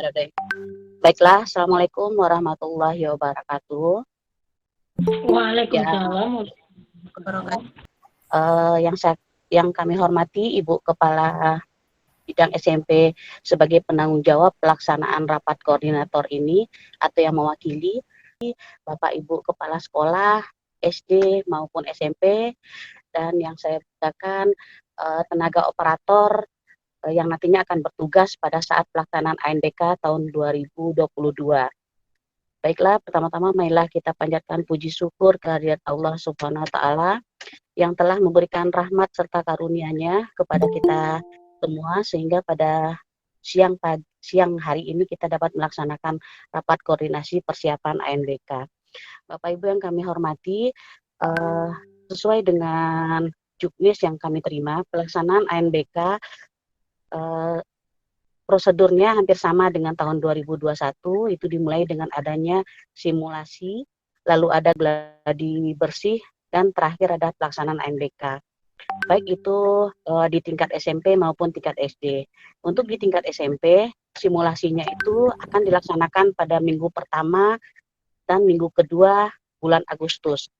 Doi. Baiklah, Assalamualaikum warahmatullahi wabarakatuh. Ya, Waalaikumsalam. yang kami hormati Ibu Kepala Bidang SMP sebagai penanggung jawab pelaksanaan rapat koordinator ini atau yang mewakili Bapak Ibu Kepala Sekolah SD maupun SMP, dan yang saya berikan tenaga operator yang nantinya akan bertugas pada saat pelaksanaan ANBK tahun 2022. Baiklah, pertama-tama marilah kita panjatkan puji syukur kehadirat Allah Subhanahu wa taala yang telah memberikan rahmat serta karunia-Nya kepada kita semua sehingga pada siang hari ini kita dapat melaksanakan rapat koordinasi persiapan ANBK. Bapak Ibu yang kami hormati, sesuai dengan juknis yang kami terima, pelaksanaan ANBK prosedurnya hampir sama dengan tahun 2021, itu dimulai dengan adanya simulasi, lalu ada gladi bersih, dan terakhir ada pelaksanaan ANBK. Baik itu di tingkat SMP maupun tingkat SD. Untuk di tingkat SMP, simulasinya itu akan dilaksanakan pada minggu pertama dan minggu kedua bulan Agustus.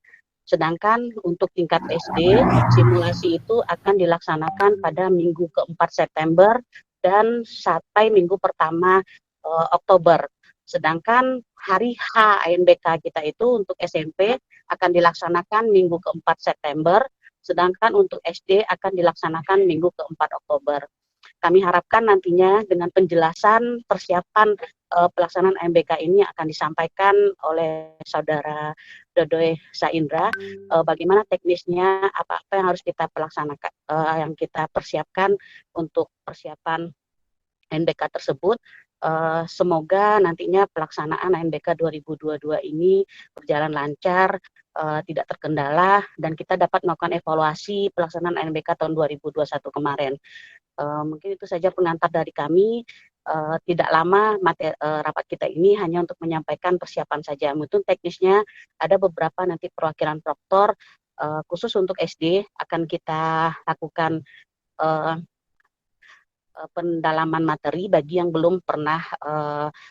Sedangkan untuk tingkat SD, simulasi itu akan dilaksanakan pada minggu keempat September dan sampai minggu pertama Oktober. Sedangkan hari H ANBK kita itu untuk SMP akan dilaksanakan minggu keempat September, sedangkan untuk SD akan dilaksanakan minggu keempat Oktober. Kami harapkan nantinya dengan penjelasan persiapan pelaksanaan ANBK ini akan disampaikan oleh Saudara Dodoy Saindra, bagaimana teknisnya, apa-apa yang harus kita pelaksanakan, yang kita persiapkan untuk persiapan ANBK tersebut. Semoga nantinya pelaksanaan ANBK 2022 ini berjalan lancar, tidak terkendala, dan kita dapat melakukan evaluasi pelaksanaan ANBK tahun 2021 kemarin. Mungkin itu saja pengantar dari kami. Tidak lama rapat kita ini hanya untuk menyampaikan persiapan saja. Mungkin teknisnya ada beberapa nanti perwakilan proktor khusus untuk SD akan kita lakukan pendalaman materi bagi yang belum pernah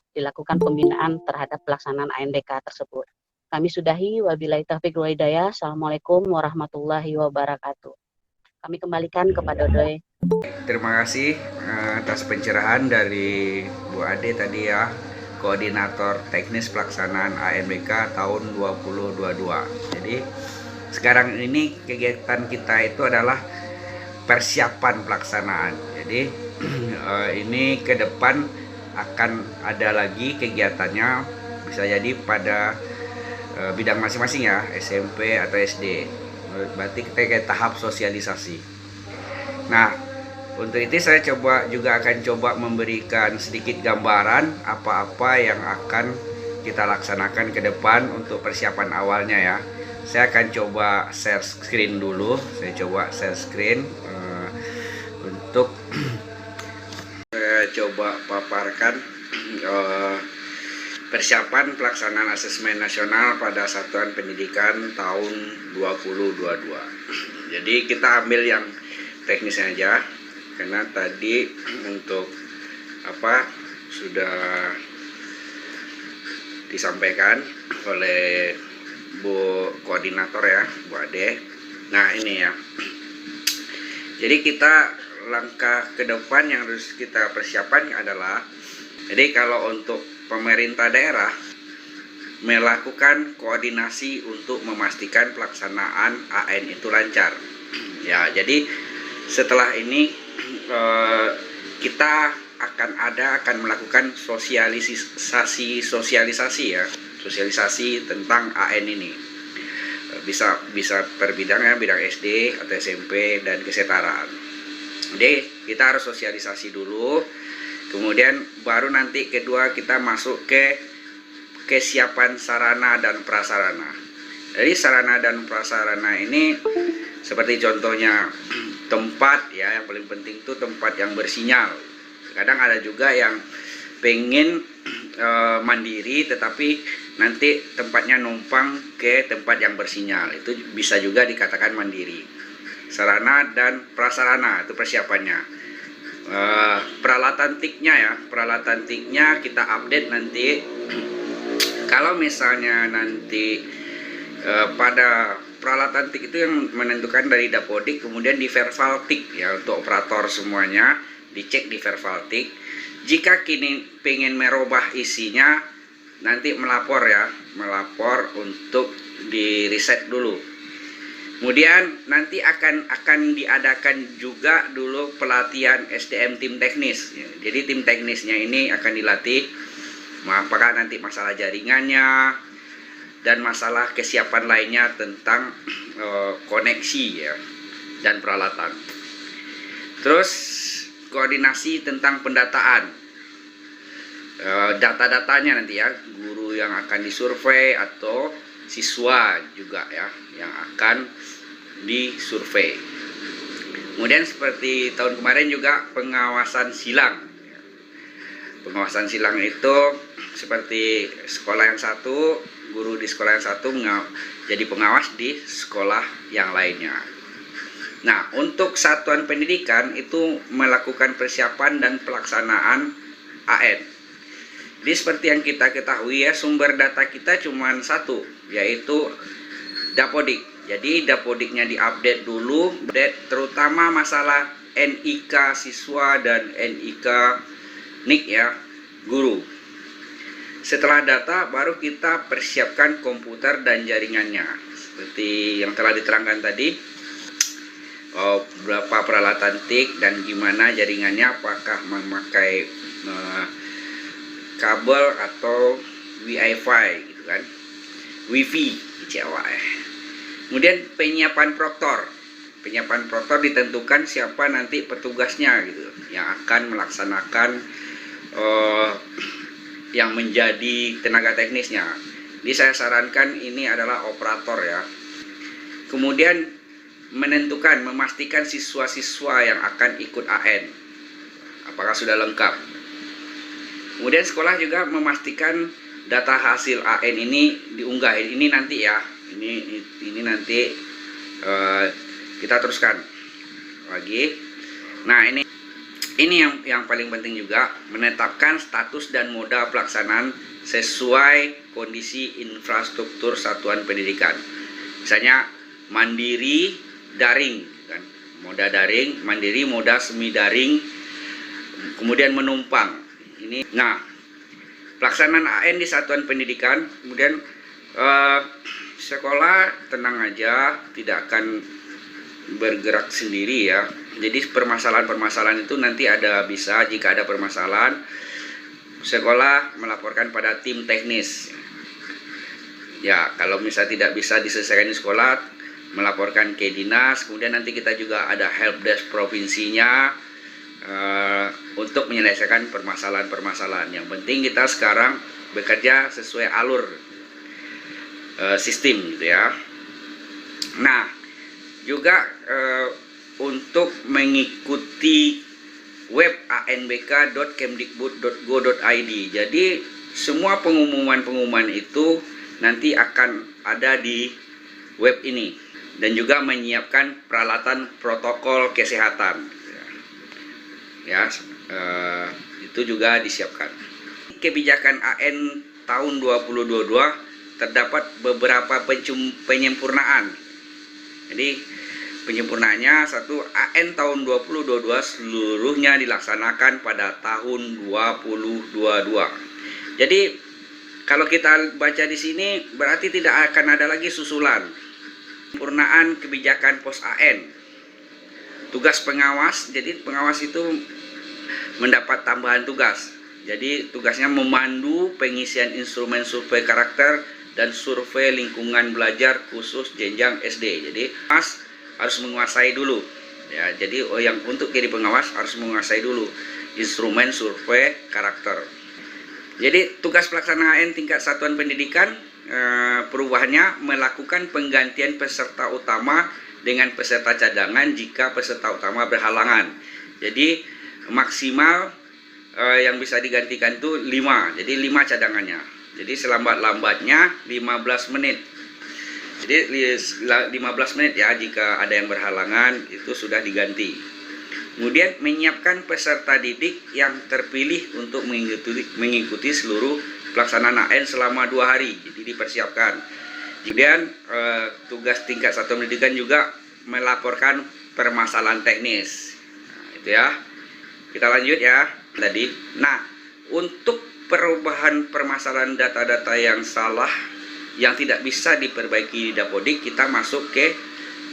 dilakukan pembinaan terhadap pelaksanaan ANBK tersebut. Kami sudahi, wabillahi taufiq wal hidayah. Assalamualaikum warahmatullahi wabarakatuh. Kami kembalikan kepada Doy. Terima kasih atas pencerahan dari Bu Ade tadi ya, koordinator teknis pelaksanaan ANBK tahun 2022. Jadi sekarang ini kegiatan kita itu adalah persiapan pelaksanaan. Jadi ini ke depan akan ada lagi kegiatannya, bisa jadi pada bidang masing-masing ya, SMP atau SD. Berarti kita ke tahap sosialisasi. Nah, untuk itu saya akan coba memberikan sedikit gambaran apa-apa yang akan kita laksanakan ke depan untuk persiapan awalnya ya. Saya akan coba share screen dulu. Saya coba share screen untuk saya coba paparkan persiapan pelaksanaan asesmen nasional pada Satuan Pendidikan tahun 2022. Jadi kita ambil yang teknisnya aja, karena tadi untuk sudah disampaikan oleh Bu Koordinator ya, Bu Ade. Nah ini ya, jadi kita langkah ke depan yang harus kita persiapkan adalah, jadi kalau untuk pemerintah daerah melakukan koordinasi untuk memastikan pelaksanaan AN itu lancar ya. Jadi setelah ini kita akan melakukan sosialisasi ya, sosialisasi tentang AN ini. Bisa per bidang ya, bidang SD atau SMP dan kesetaraan. Jadi kita harus sosialisasi dulu, kemudian baru nanti kedua kita masuk ke kesiapan sarana dan prasarana. Jadi sarana dan prasarana ini seperti contohnya tempat ya, yang paling penting itu tempat yang bersinyal. Kadang ada juga yang pengen mandiri tetapi nanti tempatnya numpang ke tempat yang bersinyal, itu bisa juga dikatakan mandiri. Sarana dan prasarana itu persiapannya. peralatan TIK-nya ya, peralatan TIK-nya kita update nanti. Kalau misalnya nanti pada peralatan TIK itu yang menentukan dari Dapodik, kemudian di Verbal TIK ya, untuk operator semuanya dicek di Verbal TIK. Jika kini pengen merubah isinya, nanti melapor ya, melapor untuk di reset dulu. Kemudian nanti akan diadakan juga dulu pelatihan SDM tim teknis. Jadi tim teknisnya ini akan dilatih apakah nanti masalah jaringannya dan masalah kesiapan lainnya tentang koneksi ya dan peralatan. Terus koordinasi tentang pendataan, data-datanya nanti ya, guru yang akan disurvei atau siswa juga ya yang akan disurvei. Kemudian seperti tahun kemarin juga pengawasan silang. Pengawasan silang itu seperti sekolah yang satu, guru di sekolah yang satu jadi pengawas di sekolah yang lainnya. Nah, untuk satuan pendidikan itu melakukan persiapan dan pelaksanaan AN. Jadi seperti yang kita ketahui ya, sumber data kita cuma satu, yaitu Dapodik. Jadi Dapodiknya diupdate dulu, terutama masalah NIK siswa dan NIK NIK ya, guru. Setelah data baru kita persiapkan komputer dan jaringannya. Seperti yang telah diterangkan tadi, berapa peralatan TIK dan gimana jaringannya, apakah memakai kabel atau Wi-Fi gitu kan, Wi-Fi Jawa ya. Kemudian penyiapan proktor ditentukan siapa nanti petugasnya gitu yang akan melaksanakan yang menjadi tenaga teknisnya. Jadi saya sarankan ini adalah operator ya. Kemudian memastikan siswa-siswa yang akan ikut AN apakah sudah lengkap. Kemudian sekolah juga memastikan data hasil AN ini diunggah. Ini nanti ya, ini nanti kita teruskan lagi. Nah, ini yang paling penting juga, menetapkan status dan moda pelaksanaan sesuai kondisi infrastruktur satuan pendidikan. Misalnya mandiri, daring kan, moda daring, mandiri, moda semi daring, kemudian menumpang. Nah, pelaksanaan AN di satuan pendidikan, kemudian sekolah tenang aja, tidak akan bergerak sendiri ya. Jadi permasalahan-permasalahan itu nanti jika ada permasalahan, sekolah melaporkan pada tim teknis. Ya, kalau misalnya tidak bisa diselesaikan di sekolah, melaporkan ke dinas. Kemudian nanti kita juga ada helpdesk provinsinya untuk menyelesaikan permasalahan-permasalahan. Yang penting kita sekarang bekerja sesuai alur sistem gitu ya. Nah, juga untuk mengikuti web anbk.kemdikbud.go.id. Jadi semua pengumuman-pengumuman itu nanti akan ada di web ini, dan juga menyiapkan peralatan protokol kesehatan ya, itu juga disiapkan. Kebijakan AN tahun 2022 terdapat beberapa penyempurnaan. Jadi penyempurnaannya, satu, AN tahun 2022 seluruhnya dilaksanakan pada tahun 2022. Jadi kalau kita baca di sini berarti tidak akan ada lagi susulan. Penyempurnaan kebijakan pos AN. Tugas pengawas, jadi pengawas itu mendapat tambahan tugas. Jadi tugasnya memandu pengisian instrumen survei karakter dan survei lingkungan belajar khusus jenjang SD. Jadi pengawas harus menguasai dulu ya. Jadi yang untuk jadi pengawas harus menguasai dulu instrumen survei karakter. Jadi tugas pelaksana AN tingkat satuan pendidikan, perubahannya melakukan penggantian peserta utama dengan peserta cadangan jika peserta utama berhalangan. Jadi maksimal yang bisa digantikan itu 5, jadi 5 cadangannya. Jadi selambat-lambatnya 15 menit. Jadi 15 menit ya, jika ada yang berhalangan itu sudah diganti. Kemudian menyiapkan peserta didik yang terpilih untuk mengikuti seluruh pelaksanaan AN selama 2 hari. Jadi dipersiapkan. Kemudian tugas tingkat satuan pendidikan juga melaporkan permasalahan teknis. Nah, itu ya. Kita lanjut ya tadi. Nah, untuk perubahan permasalahan data-data yang salah yang tidak bisa diperbaiki di Dapodik, kita masuk ke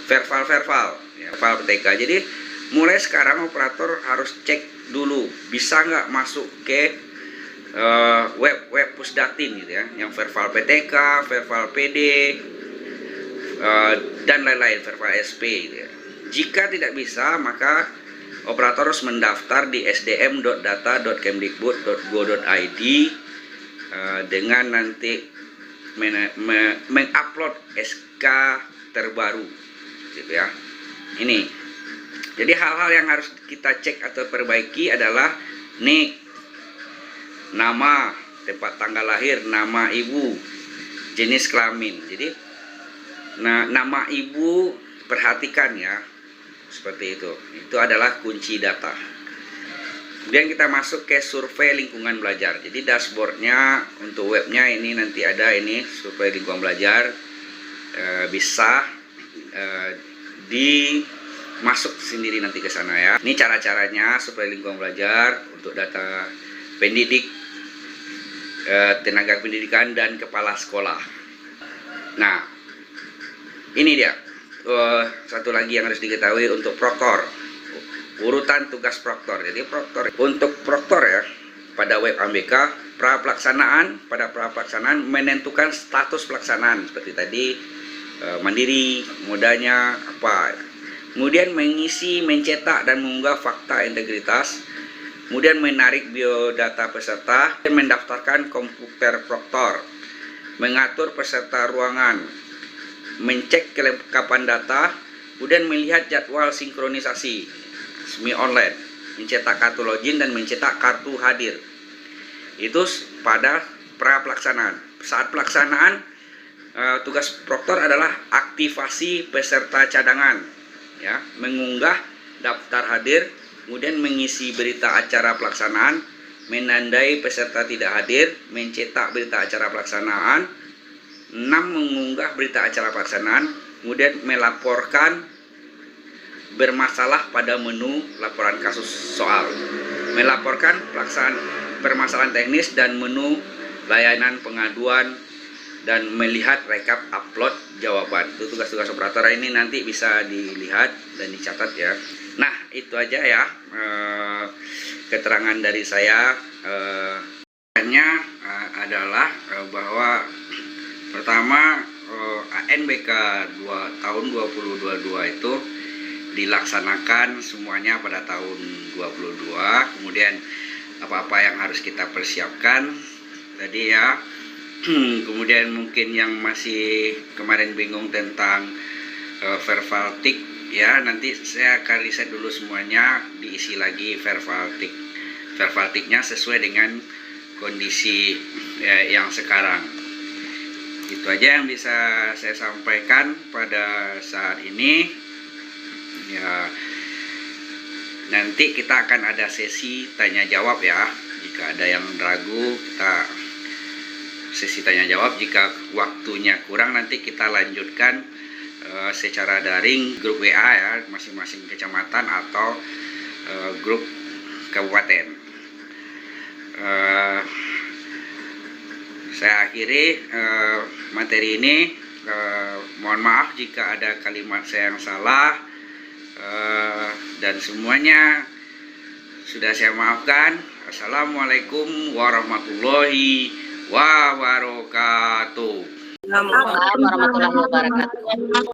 verbal ya, verbal PTK. Jadi mulai sekarang operator harus cek dulu bisa nggak masuk ke web Pusdatin gitu ya, yang verbal PTK, verbal PD, dan lain-lain, verbal SP gitu ya. Jika tidak bisa, maka operator harus mendaftar di sdm.data.kemdikbud.go.id dengan nanti mengupload SK terbaru gitu ya. Ini. Jadi hal-hal yang harus kita cek atau perbaiki adalah NIK, nama, tempat tanggal lahir, nama ibu, jenis kelamin. Jadi nama ibu perhatikan ya. Seperti itu. Itu adalah kunci data. Kemudian kita masuk ke survei lingkungan belajar. Jadi dashboardnya untuk webnya ini nanti ada ini survei lingkungan belajar. Bisa masuk sendiri nanti ke sana ya. Ini cara-caranya survei lingkungan belajar untuk data pendidik, tenaga pendidikan dan kepala sekolah. Nah, ini dia. Satu lagi yang harus diketahui untuk proktor, urutan tugas proktor. Jadi proktor, untuk proktor ya, pada web AMBK pada pra pelaksanaan menentukan status pelaksanaan seperti tadi, mandiri, modanya apa, kemudian mengisi, mencetak dan mengunggah fakta integritas, kemudian menarik biodata peserta, dan mendaftarkan komputer proktor, mengatur peserta ruangan, mencek kelengkapan data, kemudian melihat jadwal sinkronisasi semi online, mencetak kartu login dan mencetak kartu hadir. Itu pada pra pelaksanaan. Saat pelaksanaan, tugas proktor adalah aktivasi peserta cadangan, ya, mengunggah daftar hadir, kemudian mengisi berita acara pelaksanaan, menandai peserta tidak hadir, mencetak berita acara pelaksanaan, 6 mengunggah berita acara pelaksanaan, kemudian melaporkan bermasalah pada menu laporan kasus soal, melaporkan pelaksanaan permasalahan teknis dan menu layanan pengaduan, dan melihat rekap upload jawaban. Itu tugas-tugas operator ini nanti bisa dilihat dan dicatat ya. Nah, itu aja ya keterangan dari saya. Adalah bahwa pertama, ANBK tahun 2022 itu dilaksanakan semuanya pada tahun 2022. Kemudian apa-apa yang harus kita persiapkan tadi ya. Kemudian mungkin yang masih kemarin bingung tentang verbal TIK ya, nanti saya akan riset dulu semuanya, diisi lagi verbal TIK-nya sesuai dengan kondisi yang sekarang. Itu aja yang bisa saya sampaikan pada saat ini ya. Nanti kita akan ada sesi tanya jawab ya. Jika ada yang ragu, kita sesi tanya jawab. Jika waktunya kurang, nanti kita lanjutkan secara daring, grup WA ya, masing-masing kecamatan atau grup kabupaten. Saya akhiri materi ini. Mohon maaf jika ada kalimat saya yang salah, dan semuanya sudah saya maafkan. Assalamualaikum warahmatullahi wabarakatuh. Waalaikumsalam warahmatullahi wabarakatuh.